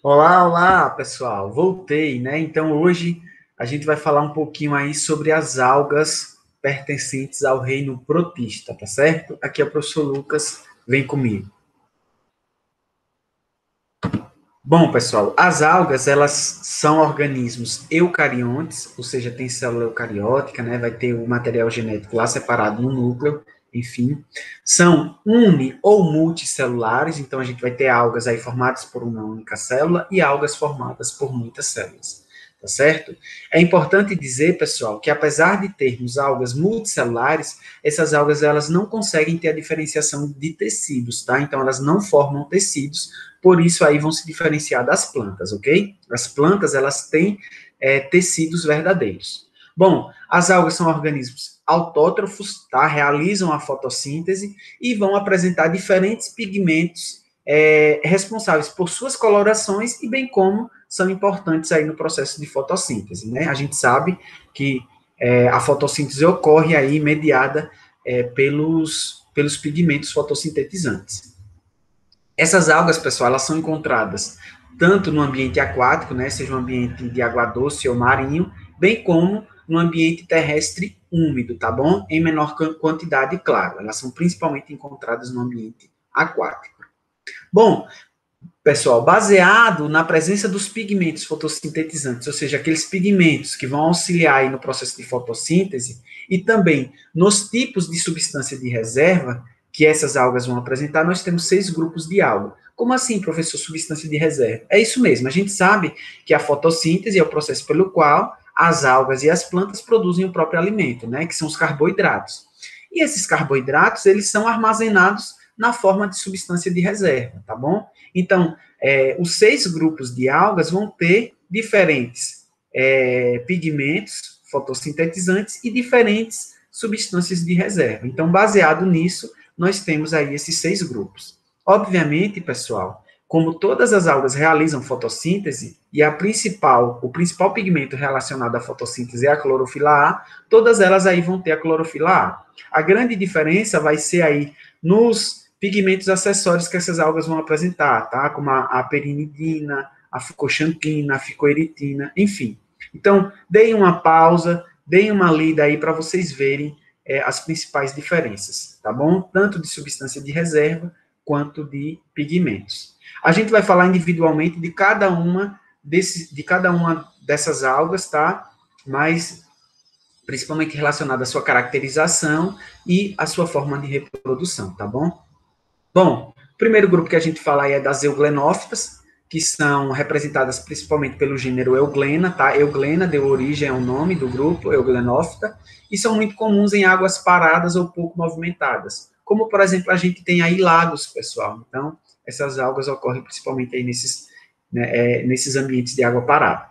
Olá, olá, pessoal. Voltei, né? Então hoje a gente vai falar um pouquinho aí sobre as algas pertencentes ao reino protista, tá certo? Aqui é o professor Lucas, vem comigo. Bom, pessoal, as algas, elas são organismos eucariontes, ou seja, tem célula eucariótica, né? Vai ter o material genético lá separado no núcleo, enfim. São uni ou multicelulares, então a gente vai ter algas aí formadas por uma única célula e algas formadas por muitas células, tá certo? É importante dizer, pessoal, que apesar de termos algas multicelulares, essas algas elas não conseguem ter a diferenciação de tecidos, tá? Então elas não formam tecidos, por isso aí vão se diferenciar das plantas, ok? As plantas, elas têm tecidos verdadeiros. Bom, as algas são organismos autótrofos, tá? Realizam a fotossíntese e vão apresentar diferentes pigmentos responsáveis por suas colorações e bem como são importantes aí no processo de fotossíntese, né? A gente sabe que a fotossíntese ocorre aí mediada pelos pigmentos fotossintetizantes. Essas algas, pessoal, elas são encontradas tanto no ambiente aquático, né, seja um ambiente de água doce ou marinho, bem como no ambiente terrestre úmido, tá bom? Em menor quantidade, claro. Elas são principalmente encontradas no ambiente aquático. Bom, pessoal, baseado na presença dos pigmentos fotossintetizantes, ou seja, aqueles pigmentos que vão auxiliar aí no processo de fotossíntese, e também nos tipos de substância de reserva que essas algas vão apresentar, nós temos 6 grupos de alga. Como assim, professor, substância de reserva? É isso mesmo, a gente sabe que a fotossíntese é o processo pelo qual as algas e as plantas produzem o próprio alimento, né, que são os carboidratos. E esses carboidratos, eles são armazenados na forma de substância de reserva, tá bom? Então, os 6 grupos de algas vão ter diferentes pigmentos fotossintetizantes e diferentes substâncias de reserva. Então, baseado nisso, nós temos aí esses 6 grupos. Obviamente, pessoal, como todas as algas realizam fotossíntese e o principal pigmento relacionado à fotossíntese é a clorofila A, todas elas aí vão ter a clorofila A. A grande diferença vai ser aí nos pigmentos acessórios que essas algas vão apresentar, tá? Como a perinidina, a ficoxantina, a ficoeritina, enfim. Então, deem uma pausa, deem uma lida aí para vocês verem as principais diferenças, tá bom? Tanto de substância de reserva quanto de pigmentos. A gente vai falar individualmente de cada uma dessas algas, tá? Mas principalmente relacionada à sua caracterização e à sua forma de reprodução, tá bom? Bom, o primeiro grupo que a gente fala aí é das euglenófitas, que são representadas principalmente pelo gênero Euglena, tá? Euglena deu origem ao nome do grupo, Euglenófita, e são muito comuns em águas paradas ou pouco movimentadas. Como, por exemplo, a gente tem aí lagos, pessoal. Então, essas algas ocorrem principalmente aí nesses ambientes de água parada.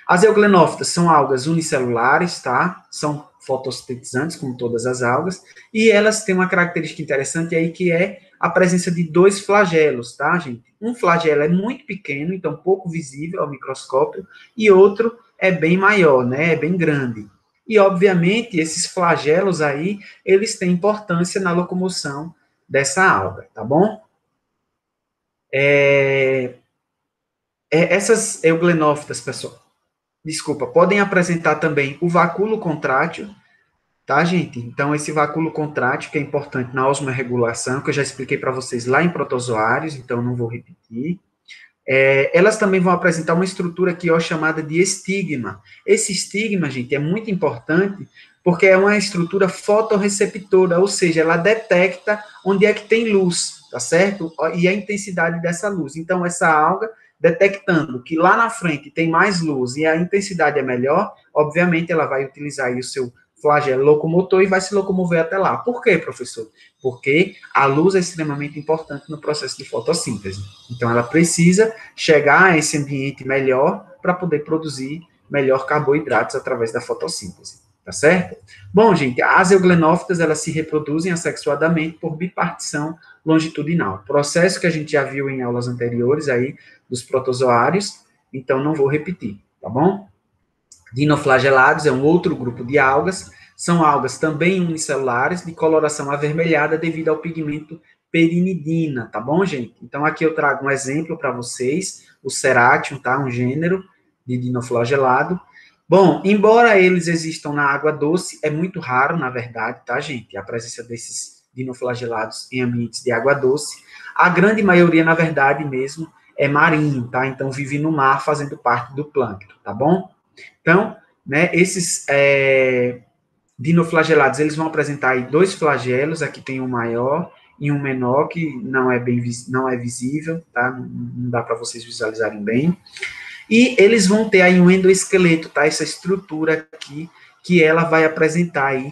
As euglenófitas são algas unicelulares, tá? São fotossintetizantes, como todas as algas, e elas têm uma característica interessante aí que é a presença de 2 flagelos, tá, gente? Um flagelo é muito pequeno, então pouco visível ao microscópio, e outro é bem maior, né? É bem grande. E, obviamente, esses flagelos aí, eles têm importância na locomoção dessa alga, tá bom? Essas euglenófitas, pessoal, desculpa, podem apresentar também o vacúolo contrátil, tá, gente? Então, esse vacúolo contrátil, que é importante na osmorregulação, que eu já expliquei para vocês lá em protozoários, então não vou repetir. Elas também vão apresentar uma estrutura aqui, ó, chamada de estigma. Esse estigma, gente, é muito importante porque é uma estrutura fotorreceptora, ou seja, ela detecta onde é que tem luz, tá certo? E a intensidade dessa luz. Então, essa alga, detectando que lá na frente tem mais luz e a intensidade é melhor, obviamente ela vai utilizar aí o seu flagelo locomotor e vai se locomover até lá. Por quê, professor? Porque a luz é extremamente importante no processo de fotossíntese. Então, ela precisa chegar a esse ambiente melhor para poder produzir melhor carboidratos através da fotossíntese, tá certo? Bom, gente, as euglenófitas, elas se reproduzem assexuadamente por bipartição longitudinal, processo que a gente já viu em aulas anteriores aí dos protozoários, então não vou repetir, tá bom? Dinoflagelados é um outro grupo de algas, são algas também unicelulares, de coloração avermelhada devido ao pigmento perinidina, tá bom, gente? Então, aqui eu trago um exemplo para vocês, o Ceratium, tá? Um gênero de dinoflagelado. Bom, embora eles existam na água doce, é muito raro, na verdade, tá, gente? A presença desses dinoflagelados em ambientes de água doce. A grande maioria, na verdade, mesmo, é marinho, tá? Então, vive no mar, fazendo parte do plâncton, tá bom? Então, né, esses dinoflagelados, eles vão apresentar aí dois flagelos, aqui tem um maior e um menor, que não é visível, tá? Não dá para vocês visualizarem bem. E eles vão ter aí um endoesqueleto, tá? Essa estrutura aqui, que ela vai apresentar aí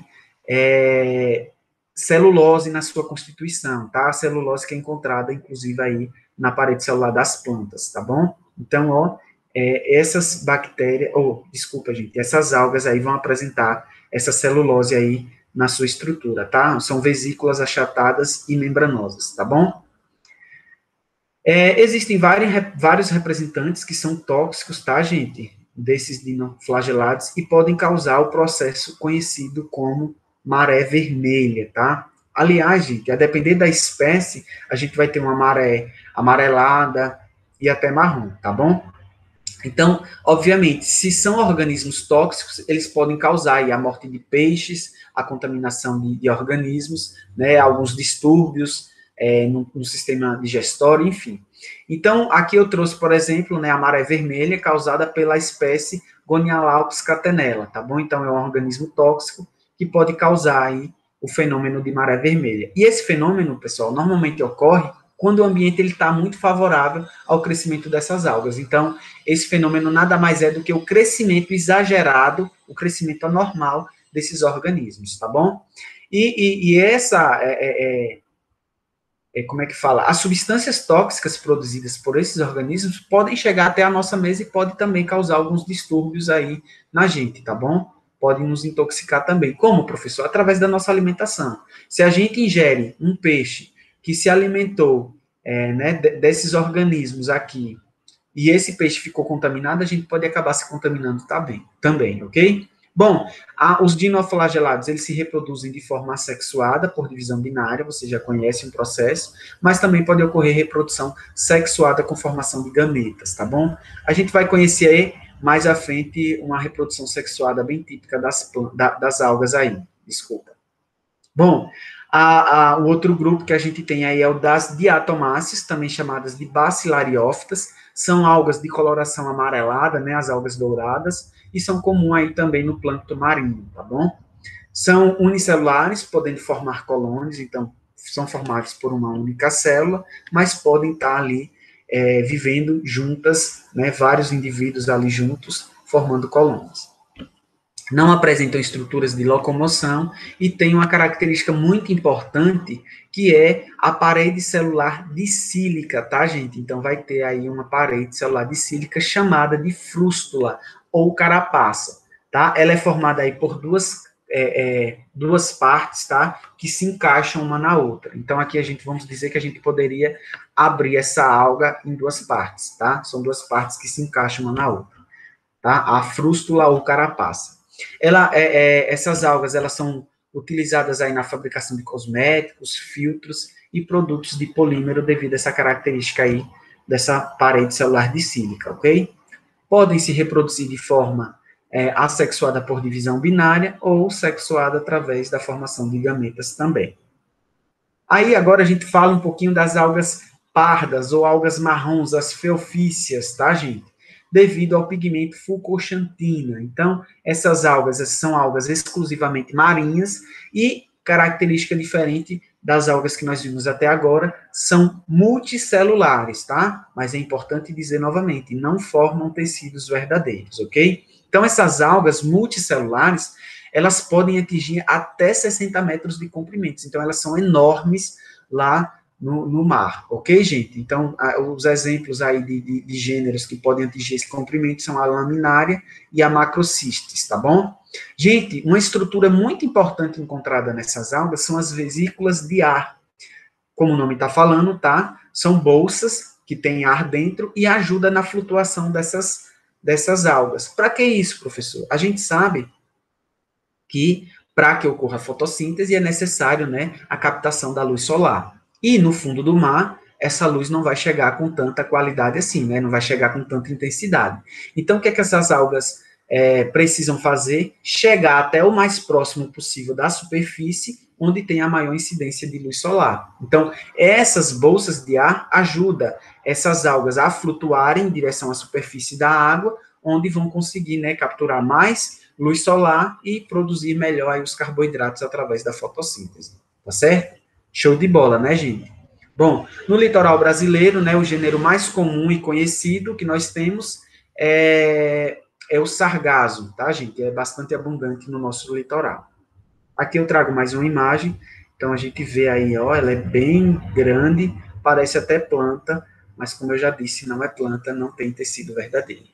celulose na sua constituição, tá? A celulose que é encontrada, inclusive, aí na parede celular das plantas, tá bom? Então, ó, essas bactérias, desculpa, gente, essas algas aí vão apresentar essa celulose aí na sua estrutura, tá? São vesículas achatadas e membranosas, tá bom? Existem vários representantes que são tóxicos, tá, gente? Desses dinoflagelados e podem causar o processo conhecido como maré vermelha, tá? Aliás, gente, a depender da espécie, a gente vai ter uma maré amarelada e até marrom, tá bom? Então, obviamente, se são organismos tóxicos, eles podem causar aí a morte de peixes, a contaminação de organismos, né, alguns distúrbios no sistema digestório, enfim. Então, aqui eu trouxe, por exemplo, né, a maré vermelha causada pela espécie Gonialalpis catenella, tá bom? Então, é um organismo tóxico que pode causar aí o fenômeno de maré vermelha. E esse fenômeno, pessoal, normalmente ocorre quando o ambiente está muito favorável ao crescimento dessas algas. Então, esse fenômeno nada mais é do que o crescimento exagerado, o crescimento anormal desses organismos, tá bom? E essa, como é que fala? As substâncias tóxicas produzidas por esses organismos podem chegar até a nossa mesa e pode também causar alguns distúrbios aí na gente, tá bom? Podem nos intoxicar também. Como, professor? Através da nossa alimentação. Se a gente ingere um peixe que se alimentou né, desses organismos aqui, e esse peixe ficou contaminado, a gente pode acabar se contaminando também, ok? Bom, os dinoflagelados, eles se reproduzem de forma assexuada, por divisão binária, você já conhece o processo, mas também pode ocorrer reprodução sexuada com formação de gametas, tá bom? A gente vai conhecer mais à frente uma reprodução sexuada bem típica das algas aí, desculpa. Bom, o outro grupo que a gente tem aí é o das diatomáceas, também chamadas de bacilariófitas, são algas de coloração amarelada, né, as algas douradas, e são comuns aí também no plâncton marinho, tá bom? São unicelulares, podendo formar colônias, então são formados por uma única célula, mas podem estar ali vivendo juntas, né, vários indivíduos ali juntos, formando colônias. Não apresentam estruturas de locomoção e têm uma característica muito importante, que é a parede celular dicílica, tá, gente? Então, vai ter aí uma parede celular dicílica chamada de frústula, ou carapaça, tá? Ela é formada aí por duas partes, tá? Que se encaixam uma na outra. Então, aqui vamos dizer que a gente poderia abrir essa alga em duas partes, tá? São duas partes que se encaixam uma na outra, tá? A frústula ou carapaça. Essas algas, elas são utilizadas aí na fabricação de cosméticos, filtros e produtos de polímero devido a essa característica aí dessa parede celular dicílica, ok? Podem se reproduzir de forma assexuada por divisão binária ou sexuada através da formação de gametas também. Aí agora a gente fala um pouquinho das algas pardas ou algas marrons, as feofícias, tá, gente? Devido ao pigmento fulcoxantina. Então, essas são algas exclusivamente marinhas e, característica diferente das algas que nós vimos até agora, são multicelulares, tá? Mas é importante dizer novamente, não formam tecidos verdadeiros, ok? Então, essas algas multicelulares, elas podem atingir até 60 metros de comprimento. Então, elas são enormes lá no mar, ok, gente? Então, os exemplos aí de gêneros que podem atingir esse comprimento são a laminária e a macrocistes, tá bom? Gente, uma estrutura muito importante encontrada nessas algas são as vesículas de ar. Como o nome está falando, tá? São bolsas que têm ar dentro e ajuda na flutuação dessas algas. Para que isso, professor? A gente sabe que para que ocorra a fotossíntese é necessário, né, a captação da luz solar. E no fundo do mar, essa luz não vai chegar com tanta qualidade assim, né? Não vai chegar com tanta intensidade. Então, o que é que essas algas precisam fazer? Chegar até o mais próximo possível da superfície, onde tem a maior incidência de luz solar. Então, essas bolsas de ar ajudam essas algas a flutuarem em direção à superfície da água, onde vão conseguir, né, capturar mais luz solar e produzir melhor aí os carboidratos através da fotossíntese. Tá certo? Show de bola, né, gente? Bom, no litoral brasileiro, né, o gênero mais comum e conhecido que nós temos é o sargasso, tá, gente? É bastante abundante no nosso litoral. Aqui eu trago mais uma imagem, então a gente vê aí, ó, ela é bem grande, parece até planta, mas como eu já disse, não é planta, não tem tecido verdadeiro.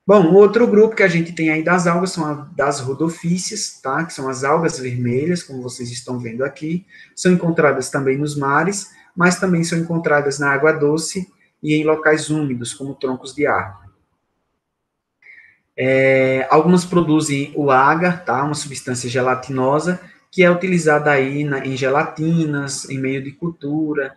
Bom, o outro grupo que a gente tem aí das algas são das rodofícias, tá? Que são as algas vermelhas, como vocês estão vendo aqui. São encontradas também nos mares, mas também são encontradas na água doce e em locais úmidos, como troncos de árvore. Algumas produzem o agar, tá? Uma substância gelatinosa, que é utilizada aí em gelatinas, em meio de cultura,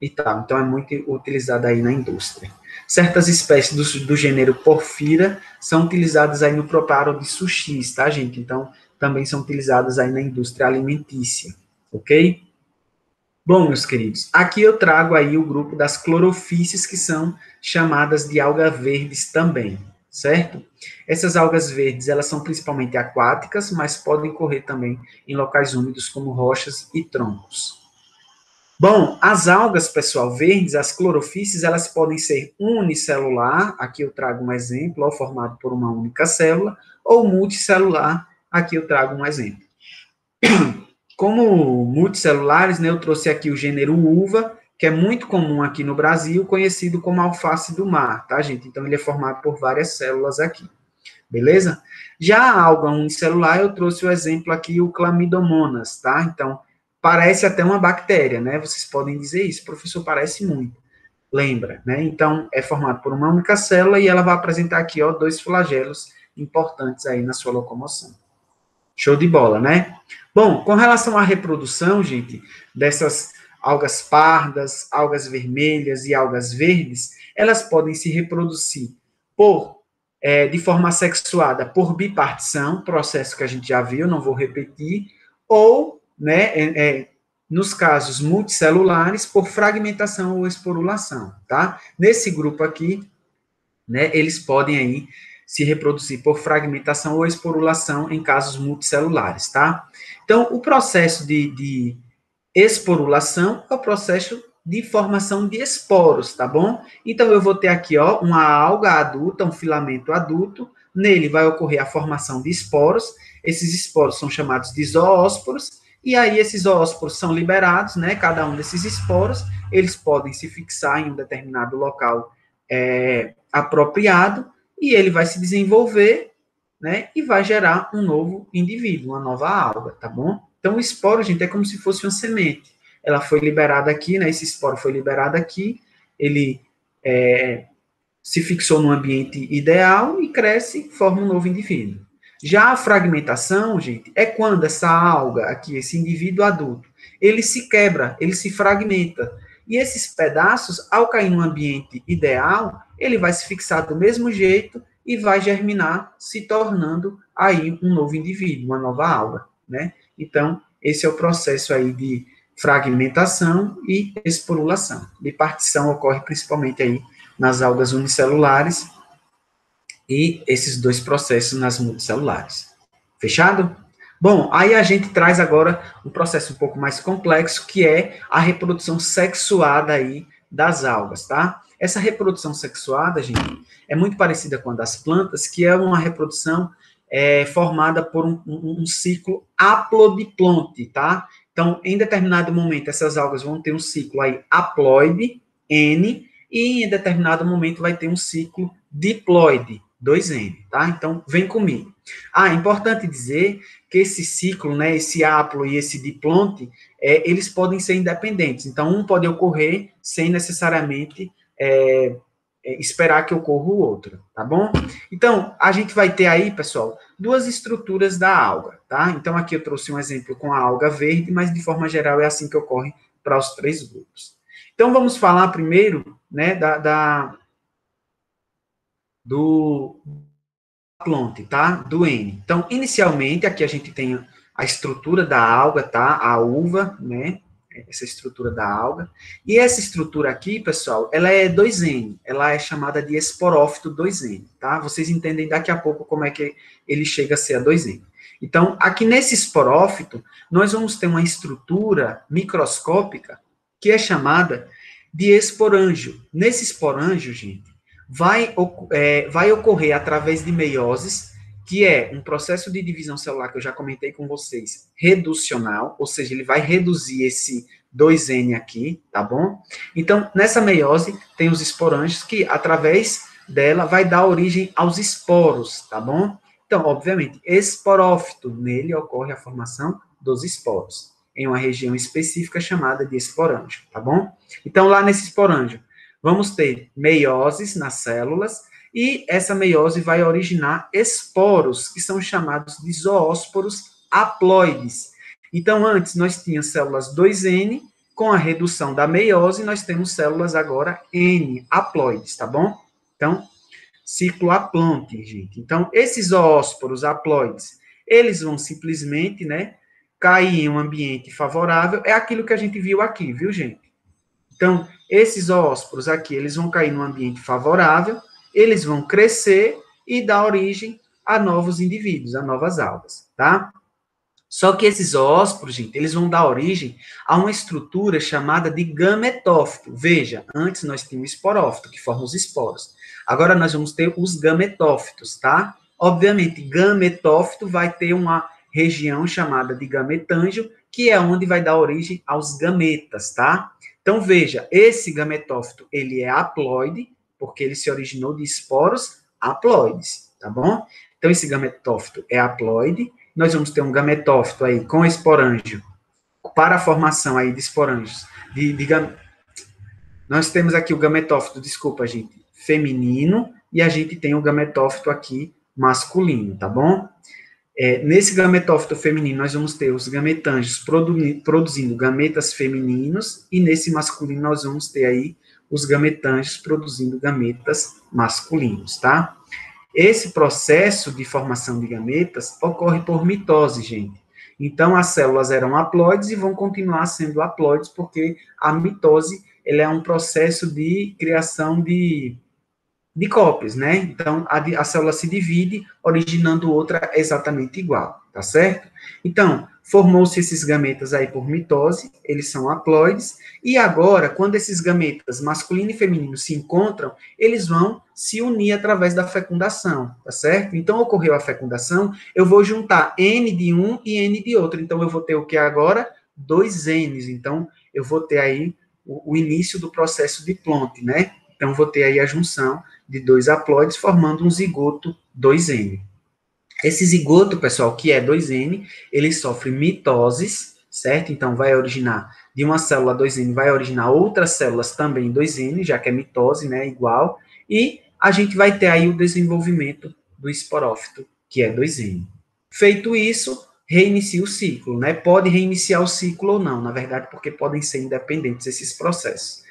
e tal. Então, é muito utilizada aí na indústria. Certas espécies do gênero Porphyra são utilizadas aí no preparo de sushis, tá, gente? Então, também são utilizadas aí na indústria alimentícia, ok? Bom, meus queridos, aqui eu trago aí o grupo das clorofícies, que são chamadas de algas verdes também, certo? Essas algas verdes, elas são principalmente aquáticas, mas podem correr também em locais úmidos, como rochas e troncos. Bom, as algas, pessoal, verdes, as clorofícies, elas podem ser unicelular, aqui eu trago um exemplo, ó, formado por uma única célula, ou multicelular, aqui eu trago um exemplo. Como multicelulares, né, eu trouxe aqui o gênero uva, que é muito comum aqui no Brasil, conhecido como alface do mar, tá, gente? Então, ele é formado por várias células aqui, beleza? Já a alga unicelular, eu trouxe o exemplo aqui, o Chlamydomonas, tá? Então, parece até uma bactéria, né? Vocês podem dizer isso, professor, parece muito. Lembra, né? Então, é formado por uma única célula e ela vai apresentar aqui, ó, dois flagelos importantes aí na sua locomoção. Show de bola, né? Bom, com relação à reprodução, gente, dessas algas pardas, algas vermelhas e algas verdes, elas podem se reproduzir de forma sexuada por bipartição, processo que a gente já viu, não vou repetir, ou, né, nos casos multicelulares, por fragmentação ou esporulação, tá? Nesse grupo aqui, né, eles podem aí se reproduzir por fragmentação ou esporulação em casos multicelulares, tá? Então, o processo de esporulação é o processo de formação de esporos, tá bom? Então, eu vou ter aqui, ó, uma alga adulta, um filamento adulto, nele vai ocorrer a formação de esporos, esses esporos são chamados de zoósporos, e aí esses zoósporos são liberados, né, cada um desses esporos, eles podem se fixar em um determinado local apropriado, e ele vai se desenvolver, né, e vai gerar um novo indivíduo, uma nova alga, tá bom? Então, o esporo, gente, é como se fosse uma semente. Ela foi liberada aqui, né, esse esporo foi liberado aqui, ele se fixou no ambiente ideal e cresce e forma um novo indivíduo. Já a fragmentação, gente, é quando essa alga aqui, esse indivíduo adulto, ele se quebra, ele se fragmenta. E esses pedaços, ao cair no ambiente ideal, ele vai se fixar do mesmo jeito e vai germinar, se tornando aí um novo indivíduo, uma nova alga, né? Então, esse é o processo aí de fragmentação e esporulação. Bipartição ocorre principalmente aí nas algas unicelulares e esses dois processos nas multicelulares. Fechado? Bom, aí a gente traz agora um processo um pouco mais complexo, que é a reprodução sexuada aí das algas, tá? Essa reprodução sexuada, gente, é muito parecida com a das plantas, que é uma reprodução formada por um ciclo haplodiplonte, tá? Então, em determinado momento, essas algas vão ter um ciclo aí haploide, N, e em determinado momento vai ter um ciclo diploide, 2N, tá? Então, vem comigo. Importante dizer que esse ciclo, né, esse haplo e esse diplonte, eles podem ser independentes. Então, um pode ocorrer sem necessariamente esperar que ocorra o outro, tá bom? Então, a gente vai ter aí, pessoal, duas estruturas da alga, tá? Então, aqui eu trouxe um exemplo com a alga verde, mas de forma geral é assim que ocorre para os 3 grupos. Então, vamos falar primeiro, né, do plonte, tá? Do N. Então, inicialmente, aqui a gente tem a estrutura da alga, tá? A uva, né? Essa estrutura da alga. E essa estrutura aqui, pessoal, ela é 2N. Ela é chamada de esporófito 2N, tá? Vocês entendem daqui a pouco como é que ele chega a ser a 2N. Então, aqui nesse esporófito, nós vamos ter uma estrutura microscópica que é chamada de esporângio. Nesse esporângio, gente, vai ocorrer através de meioses, que é um processo de divisão celular que eu já comentei com vocês, reducional, ou seja, ele vai reduzir esse 2N aqui, tá bom? Então, nessa meiose, tem os esporângios que, através dela, vai dar origem aos esporos, tá bom? Então, obviamente, esporófito, nele ocorre a formação dos esporos, em uma região específica chamada de esporângio, tá bom? Então, lá nesse esporângio, vamos ter meioses nas células, e essa meiose vai originar esporos, que são chamados de zoósporos haploides. Então, antes nós tínhamos células 2N, com a redução da meiose, nós temos células agora N, haploides, tá bom? Então, ciclo haplonte, gente. Então, esses zoósporos haploides, eles vão simplesmente, né, cair em um ambiente favorável, é aquilo que a gente viu aqui, viu, gente? Então, esses zoósporos aqui, eles vão cair num ambiente favorável, eles vão crescer e dar origem a novos indivíduos, a novas algas, tá? Só que esses zoósporos, gente, eles vão dar origem a uma estrutura chamada de gametófito. Veja, antes nós tínhamos o esporófito, que forma os esporos. Agora nós vamos ter os gametófitos, tá? Obviamente, gametófito vai ter uma região chamada de gametângio, que é onde vai dar origem aos gametas, tá? Então, veja, esse gametófito, ele é haploide, porque ele se originou de esporos haploides, tá bom? Então, esse gametófito é haploide. Nós vamos ter um gametófito aí com esporângio, para a formação aí de esporângios. Nós temos aqui o gametófito, desculpa, gente, feminino, e a gente tem o gametófito aqui masculino, tá bom? Nesse gametófito feminino, nós vamos ter os gametângios produzindo gametas femininos, e nesse masculino nós vamos ter aí os gametângios produzindo gametas masculinos, tá? Esse processo de formação de gametas ocorre por mitose, gente. Então, as células eram haploides e vão continuar sendo haploides, porque a mitose ela é um processo de criação de cópias, né? Então, a célula se divide, originando outra exatamente igual, tá certo? Então, formou-se esses gametas aí por mitose, eles são haploides, e agora, quando esses gametas masculino e feminino se encontram, eles vão se unir através da fecundação, tá certo? Então, ocorreu a fecundação, eu vou juntar N de um e N de outro, então eu vou ter o que agora? 2 Ns, então eu vou ter aí o início do processo de Plonte, né? Então, vou ter aí a junção de 2 haploides formando um zigoto 2N. Esse zigoto, pessoal, que é 2N, ele sofre mitoses, certo? Então, vai originar, de uma célula 2N, vai originar outras células também 2N, já que é mitose, né, igual, e a gente vai ter aí o desenvolvimento do esporófito, que é 2N. Feito isso, reinicia o ciclo, né? Pode reiniciar o ciclo ou não, na verdade, porque podem ser independentes esses processos.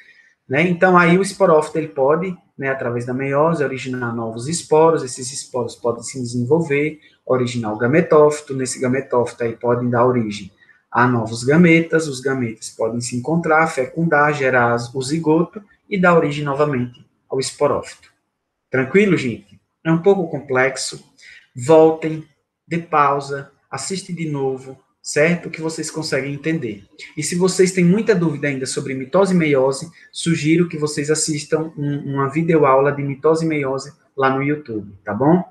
Né? Então, aí o esporófito, ele pode, né, através da meiose, originar novos esporos, esses esporos podem se desenvolver, originar o gametófito, nesse gametófito aí podem dar origem a novos gametas, os gametas podem se encontrar, fecundar, gerar o zigoto e dar origem novamente ao esporófito. Tranquilo, gente? É um pouco complexo, voltem, dê pausa, assiste de novo, certo? Que vocês conseguem entender. E se vocês têm muita dúvida ainda sobre mitose e meiose, sugiro que vocês assistam uma videoaula de mitose e meiose lá no YouTube, tá bom?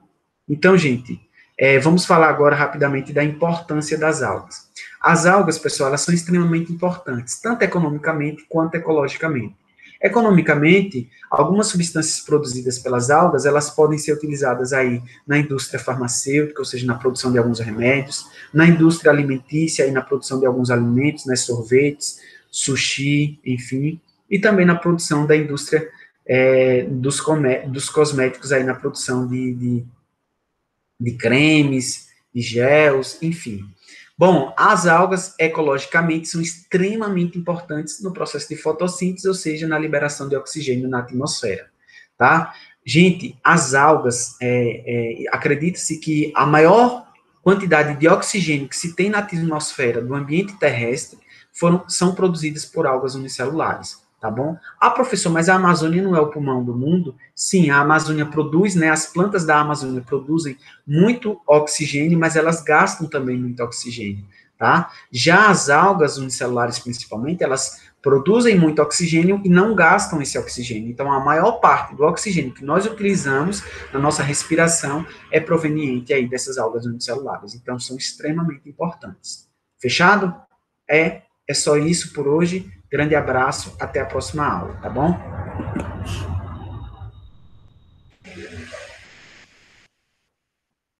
Então, gente, vamos falar agora rapidamente da importância das algas. As algas, pessoal, elas são extremamente importantes, tanto economicamente quanto ecologicamente. Economicamente, algumas substâncias produzidas pelas algas, elas podem ser utilizadas aí na indústria farmacêutica, ou seja, na produção de alguns remédios, na indústria alimentícia e na produção de alguns alimentos, né, sorvetes, sushi, enfim, e também na produção da indústria dos cosméticos aí na produção de cremes, de gels, enfim. Bom, as algas, ecologicamente, são extremamente importantes no processo de fotossíntese, ou seja, na liberação de oxigênio na atmosfera, tá? Gente, as algas, acredita-se que a maior quantidade de oxigênio que se tem na atmosfera do ambiente terrestre são produzidas por algas unicelulares, tá bom? Ah, professor, mas a Amazônia não é o pulmão do mundo? Sim, a Amazônia produz, né, as plantas da Amazônia produzem muito oxigênio, mas elas gastam também muito oxigênio, tá? Já as algas unicelulares, principalmente, elas produzem muito oxigênio e não gastam esse oxigênio. Então, a maior parte do oxigênio que nós utilizamos na nossa respiração é proveniente aí dessas algas unicelulares. Então, são extremamente importantes. Fechado? É só isso por hoje. Grande abraço, até a próxima aula, tá bom?